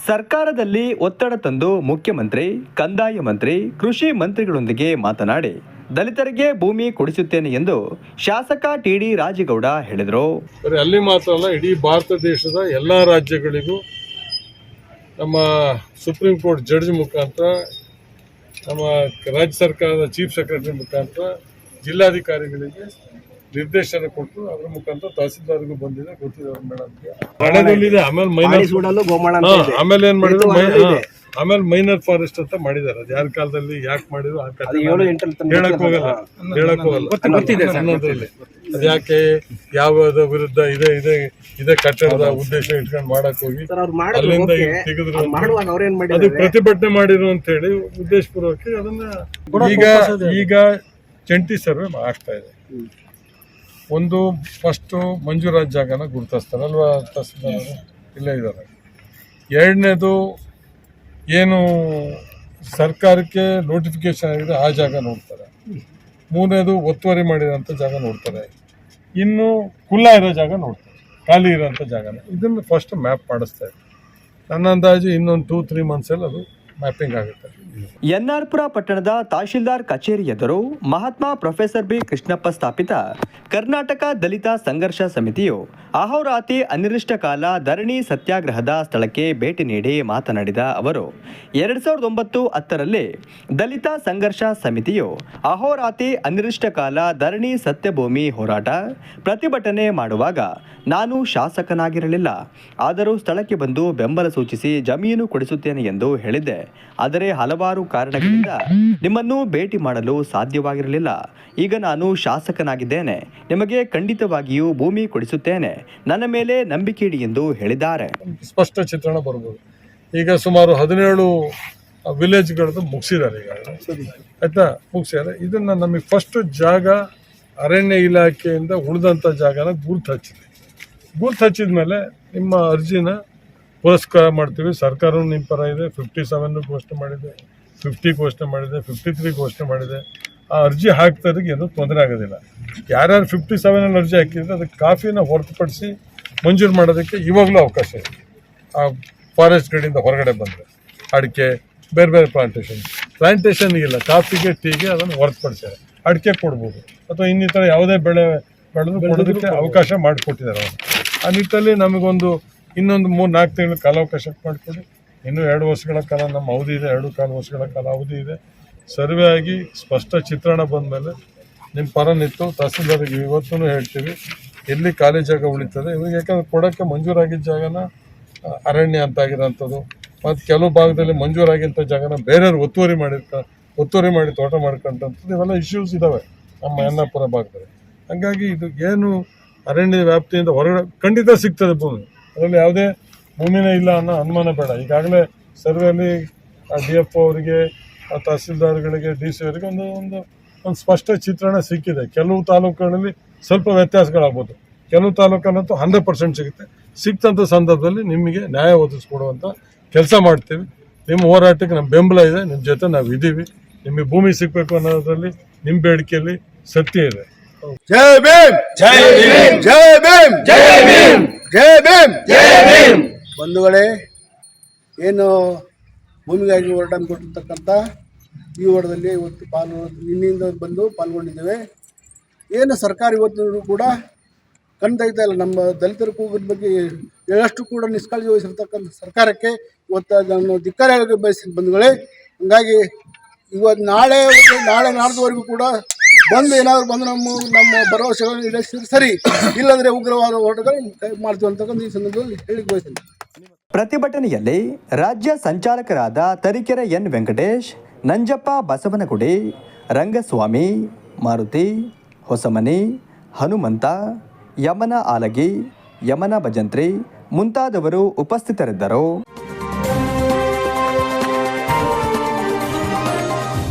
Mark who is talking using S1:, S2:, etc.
S1: ಸರ್ಕಾರದಲ್ಲಿ ಒತ್ತಡ ತಂದು ಮುಖ್ಯಮಂತ್ರಿ, ಕಂದಾಯ ಮಂತ್ರಿ, ಕೃಷಿ ಮಂತ್ರಿಗಳೊಂದಿಗೆ ಮಾತನಾಡಿ ದಲಿತರಿಗೆ ಭೂಮಿ ಕೊಡಿಸುತ್ತೇನೆ ಎಂದು ಶಾಸಕ ಟಿ.ಡಿ. ರಾಜೇಗೌಡ ಹೇಳಿದರು.
S2: ಅಲ್ಲಿ ಮಾತ್ರ ಅಲ್ಲ, ಇಡೀ ಭಾರತ ದೇಶದ ಎಲ್ಲ ರಾಜ್ಯಗಳಿಗೂ ನಮ್ಮ ಸುಪ್ರೀಂ ಕೋರ್ಟ್ ಜಡ್ಜ್ ಮುಖಾಂತರ, ನಮ್ಮ ರಾಜ್ಯ ಸರ್ಕಾರದ ಚೀಫ್ ಸೆಕ್ರೆಟರಿ ಮುಖಾಂತರ ಜಿಲ್ಲಾಧಿಕಾರಿಗಳಿಗೆ ನಿರ್ದೇಶನ ಕೊಟ್ಟು ಅದರ ಮುಖಾಂತರ ತಹಸೀಲ್ದಾರ್ಗೂ ಬಂದಿದೆ, ಗೊತ್ತಿದೆ ಮೇಡಮ್ಗೆ. ಹಣದಲ್ಲಿದೆ. ಆಮೇಲೆ ಏನ್ ಮಾಡಿದ್ರು, ಆಮೇಲೆ ಮೈನರ್ ಫಾರೆಸ್ಟ್ ಅಂತ ಮಾಡಿದ್ದಾರೆ. ಅದು ಯಾರ ಕಾಲದಲ್ಲಿ ಯಾಕೆ ಮಾಡಿದ್ರು ಆ ಕಥೆ ಹೇಳಕ್ ಹೋಗಲ್ಲ. ಅದ್ ಯಾಕೆ ಯಾವ್ದ ವಿರುದ್ಧ ಇದೇ ಕಟ್ಟಡದ ಉದ್ದೇಶ ಇಟ್ಕೊಂಡು ಮಾಡಕ್ ಹೋಗಿ ಅಲ್ಲಿಂದ ತೆಗೆದ್ರು, ಅದು ಪ್ರತಿಭಟನೆ ಮಾಡಿರು ಅಂತ ಹೇಳಿ ಉದ್ದೇಶಪೂರ್ವಕ ಅದನ್ನ ಈಗ ಜಂಟಿ ಸರ್ವೆ ಆಗ್ತಾ ಇದೆ. ಒಂದು ಫಸ್ಟ್ ಮಂಜೂರಾದ ಜಾಗನ ಗುರುತಿಸ್ತಾರೆ ಅಲ್ವಾ, ತಹಸೀಲ್ದಾರ್ ಇಲ್ಲೇ ಇದ್ದಾರೆ. ಎರಡನೇದು ಏನು ಸರ್ಕಾರಕ್ಕೆ ನೋಟಿಫಿಕೇಶನ್ ಆಗಿದೆ ಆ ಜಾಗ ನೋಡ್ತಾರೆ. ಮೂರನೇದು ಒತ್ತುವರಿ ಮಾಡಿರೋಂಥ ಜಾಗ ನೋಡ್ತಾರೆ. ಇನ್ನು ಖುಲ್ಲಾ ಇರೋ ಜಾಗ ನೋಡ್ತಾರೆ, ಖಾಲಿ ಇರೋಂಥ ಜಾಗನ. ಇದನ್ನು ಫಸ್ಟ್ ಮ್ಯಾಪ್ ಮಾಡಿಸ್ತಾ ಇದ್ದಾರೆ. ನನ್ನ ಅಂದಾಜು ಇನ್ನೊಂದು 2-3 ಮಂತ್ಸಲ್ಲಿ ಅದು ಮ್ಯಾಪಿಂಗ್ ಆಗುತ್ತೆ.
S1: ಎನ್ಆರ್ಪುರ ಪಟ್ಟಣದ ತಹಶೀಲ್ದಾರ್ ಕಚೇರಿ ಎದುರು ಮಹಾತ್ಮ ಪ್ರೊಫೆಸರ್ ಬಿ ಕೃಷ್ಣಪ್ಪ ಸ್ಥಾಪಿತ ಕರ್ನಾಟಕ ದಲಿತ ಸಂಘರ್ಷ ಸಮಿತಿಯು ಅಹೋರಾತ್ರಿ ಅನಿರ್ದಿಷ್ಟಕಾಲ ಧರಣಿ ಸತ್ಯಾಗ್ರಹದ ಸ್ಥಳಕ್ಕೆ ಭೇಟಿ ನೀಡಿ ಮಾತನಾಡಿದ ಅವರು, 2009-10ರಲ್ಲಿ ದಲಿತ ಸಂಘರ್ಷ ಸಮಿತಿಯು ಅಹೋರಾತ್ರಿ ಅನಿರ್ದಿಷ್ಟಕಾಲ ಧರಣಿ ಸತ್ಯಭೂಮಿ ಹೋರಾಟ ಪ್ರತಿಭಟನೆ ಮಾಡುವಾಗ ನಾನು ಶಾಸಕನಾಗಿರಲಿಲ್ಲ. ಆದರೂ ಸ್ಥಳಕ್ಕೆ ಬಂದು ಬೆಂಬಲ ಸೂಚಿಸಿ ಜಮೀನು ಕೊಡಿಸುತ್ತೇನೆ ಎಂದು ಹೇಳಿದ್ದೆ. ಆದರೆ ಹಲವಾರು ಕಾರಣಗಳಿಂದ ನಿಮ್ಮನ್ನು ಭೇಟಿ ಮಾಡಲು ಸಾಧ್ಯವಾಗಿರಲಿಲ್ಲ. ಈಗ ನಾನು ಶಾಸಕನಾಗಿದ್ದೇನೆ. ನಿಮಗೆ ಖಂಡಿತವಾಗಿಯೂ ಭೂಮಿ ಕೊಡಿಸುತ್ತೇನೆ. ನನ್ನ ಮೇಲೆ ನಂಬಿಕೆ ಇಡಿ ಎಂದು ಹೇಳಿದ್ದಾರೆ.
S2: ಸ್ಪಷ್ಟ ಚಿತ್ರಣ ಬರ್ಬೋದು. ಈಗ ಸುಮಾರು 17 ವಿಲೇಜ್ಗಳದ್ದು ಮುಗಿಸಿದ್ದಾರೆ. ಈಗ ಆಯ್ತಾ, ಮುಗಿಸಿದ್ದಾರೆ. ಇದನ್ನ ನಮಗೆ ಫಸ್ಟ್ ಜಾಗ ಅರಣ್ಯ ಇಲಾಖೆಯಿಂದ ಉಳಿದಂಥ ಜಾಗನ ಗುರುತು ಹಚ್ಚಿದ ಮೇಲೆ ನಿಮ್ಮ ಅರ್ಜಿನ ಪುರಸ್ಕಾರ ಮಾಡ್ತೀವಿ. ಸರ್ಕಾರವೂ ನಿಮ್ಮ ಪರ ಇದೆ. 57 ಘೋಷಣೆ ಮಾಡಿದೆ, 50 ಘೋಷಣೆ ಮಾಡಿದೆ, 53 ಘೋಷಣೆ ಮಾಡಿದೆ. ಆ ಅರ್ಜಿ ಹಾಕ್ತೋರಿಗೆ ಏನೂ ತೊಂದರೆ ಆಗೋದಿಲ್ಲ. ಯಾರ್ಯಾರು 57 ಅರ್ಜಿ ಹಾಕಿದ್ರೆ ಅದಕ್ಕೆ ಕಾಫಿನ ಹೊರತುಪಡಿಸಿ ಮಂಜೂರು ಮಾಡೋದಕ್ಕೆ ಇವಾಗಲೂ ಅವಕಾಶ ಇದೆ. ಆ ಫಾರೆಸ್ಟ್ ಗಡಿಯಿಂದ ಹೊರಗಡೆ ಬಂದರೆ ಅಡಿಕೆ, ಬೇರೆ ಬೇರೆ ಪ್ಲಾಂಟೇಶನ್ ಇಲ್ಲ, ಕಾಫಿಗೆ, ಟೀಗೆ ಅದನ್ನು ಹೊರತುಪಡಿಸ್ತಾರೆ. ಅಡಿಕೆ ಕೊಡ್ಬೋದು ಅಥವಾ ಇನ್ನಿತರ ಯಾವುದೇ ಬೆಳೆ ಬೆಳೆದು ಕೊಡೋದಕ್ಕೆ ಅವಕಾಶ ಮಾಡಿಕೊಟ್ಟಿದ್ದಾರೆ ಅವರು. ಆ ನಿಟ್ಟಲ್ಲಿ ನಮಗೊಂದು ಇನ್ನೊಂದು 3-4 ತಿಂಗಳ ಕಾಲಾವಕಾಶ ಮಾಡಿಕೊಡಿ. ಇನ್ನೂ 2 ವರ್ಷಗಳ ಕಾಲ ನಮ್ಮ ಅವಧಿ ಇದೆ, 2.25 ವರ್ಷಗಳ ಕಾಲ ಅವಧಿ ಇದೆ. ಸರ್ವೆ ಆಗಿ ಸ್ಪಷ್ಟ ಚಿತ್ರಣ ಬಂದ ಮೇಲೆ ನಿಮ್ಮ ಪರ ನಿಂತು ತಹಸೀಲ್ದಾರ್ಗೆ ಇವತ್ತೂ ಹೇಳ್ತೀವಿ ಎಲ್ಲಿ ಖಾಲಿ ಜಾಗ ಉಳಿತದೆ. ಇವಾಗ ಯಾಕಂದ್ರೆ ಕೊಡೋಕ್ಕೆ ಮಂಜೂರಾಗಿದ್ದ ಜಾಗನ ಅರಣ್ಯ ಅಂತ ಆಗಿರೋಂಥದ್ದು, ಮತ್ತು ಕೆಲವು ಭಾಗದಲ್ಲಿ ಮಂಜೂರಾಗಿಂಥ ಜಾಗನ ಬೇರೆಯವ್ರು ಒತ್ತುವರಿ ಮಾಡಿ ತೋಟ ಮಾಡ್ಕೊಂಡಂಥದ್ದು, ಇವೆಲ್ಲ ಇಶ್ಯೂಸ್ ಇದ್ದಾವೆ ನಮ್ಮ ಎನ್ನಾಪುರ ಭಾಗದಲ್ಲಿ. ಹಾಗಾಗಿ ಇದು ಏನು ಅರಣ್ಯ ವ್ಯಾಪ್ತಿಯಿಂದ ಹೊರಗಡೆ ಖಂಡಿತ ಸಿಗ್ತದೆ ಭೂಮಿ, ಅದರಲ್ಲಿ ಯಾವುದೇ ಭೂಮಿನೇ ಇಲ್ಲ ಅನ್ನೋ ಅನುಮಾನ ಬೇಡ. ಈಗಾಗಲೇ ಸರ್ವೆಯಲ್ಲಿ DF ಅವರಿಗೆ, ತಹಸೀಲ್ದಾರ್ಗಳಿಗೆ, DC ಅವರಿಗೆ ಒಂದು ಸ್ಪಷ್ಟ ಚಿತ್ರಣ ಸಿಕ್ಕಿದೆ. ಕೆಲವು ತಾಲೂಕುಗಳಲ್ಲಿ ಸ್ವಲ್ಪ ವ್ಯತ್ಯಾಸಗಳಾಗ್ಬೋದು, ಕೆಲವು ತಾಲೂಕಲ್ಲಂತೂ 100% ಸಿಗುತ್ತೆ. ಸಿಕ್ತಂಥ ಸಂದರ್ಭದಲ್ಲಿ ನಿಮಗೆ ನ್ಯಾಯ ಒದಗಿಸ್ಕೊಡುವಂಥ ಕೆಲಸ ಮಾಡ್ತೀವಿ. ನಿಮ್ಮ ಹೋರಾಟಕ್ಕೆ ನಮ್ಮ ಬೆಂಬಲ ಇದೆ, ನಿಮ್ಮ ಜೊತೆ ನಾವು ಇದ್ದೀವಿ. ನಿಮಗೆ ಭೂಮಿ ಸಿಗಬೇಕು ಅನ್ನೋದ್ರಲ್ಲಿ ನಿಮ್ಮ ಬೇಡಿಕೆಯಲ್ಲಿ ಸತ್ಯ ಇದೆ.
S3: ಜೈ ಭೀಮ್, ಜೈ ಭೀಮ್, ಜೈ ಭೀಮ್, ಜೈ ಭೀಮ್, ಜೈ ಭೀಮ್, ಜೈ ಭೀಮ್. ಬಂಧುಗಳೇ, ಏನು ಭೂಮಿಗಾಗಿ ಹೋರಾಟ ಕೊಟ್ಟಿರ್ತಕ್ಕಂಥ ಈ ಹೋರಾಟದಲ್ಲಿ ಇವತ್ತು ನಿನ್ನೆಯಿಂದ ಬಂದು ಪಾಲ್ಗೊಂಡಿದ್ದೇವೆ. ಏನು ಸರ್ಕಾರ ಇವತ್ತು ಕೂಡ ಕಣ್ತೈತಾ ಇಲ್ಲ. ನಮ್ಮ ದಲಿತರ ಕೂಗಿನ ಬಗ್ಗೆ ಹೇಳಷ್ಟು ಕೂಡ ನಿಷ್ಕಾಳಜಿ ವಹಿಸಿರ್ತಕ್ಕಂಥ ಸರ್ಕಾರಕ್ಕೆ ಇವತ್ತು ನಾನು ಧಿಕ್ಕಾರ ಹೇಳಕ್ಕೆ ಬಯಸ್ತೀನಿ ಬಂಧುಗಳೇ. ಹೀಗಾಗಿ ಇವತ್ತು ನಾಳೆ ನಾಡ್ದುವರೆಗೂ ಕೂಡ ಬಂದು ಏನಾದ್ರು ಬಂದು ನಮ್ಮ ಭರವಸೆಗಳನ್ನು ಈಡೇರಿಸಿದ್ರೆ ಸರಿ, ಇಲ್ಲಂದ್ರೆ ಉಗ್ರವಾದ ಹೋರಾಟಗಳು ಮಾಡ್ತೀವಿ ಅಂತಕ್ಕಂಥ ಈ ಸಂದರ್ಭದಲ್ಲಿ ಹೇಳಿಕ್ಕೆ ಬಯಸ್ತೀನಿ.
S1: ಪ್ರತಿಭಟನೆಯಲ್ಲಿ ರಾಜ್ಯ ಸಂಚಾಲಕರಾದ ತರೀಕೆರೆ ಎನ್ ವೆಂಕಟೇಶ್, ನಂಜಪ್ಪ ಬಸವನಗುಡಿ, ರಂಗಸ್ವಾಮಿ, ಮಾರುತಿ, ಹೊಸಮನಿ, ಹನುಮಂತ, ಯಮನ ಆಲಗಿ, ಯಮನ ಭಜಂತ್ರಿ ಮುಂತಾದವರು ಉಪಸ್ಥಿತರಿದ್ದರು.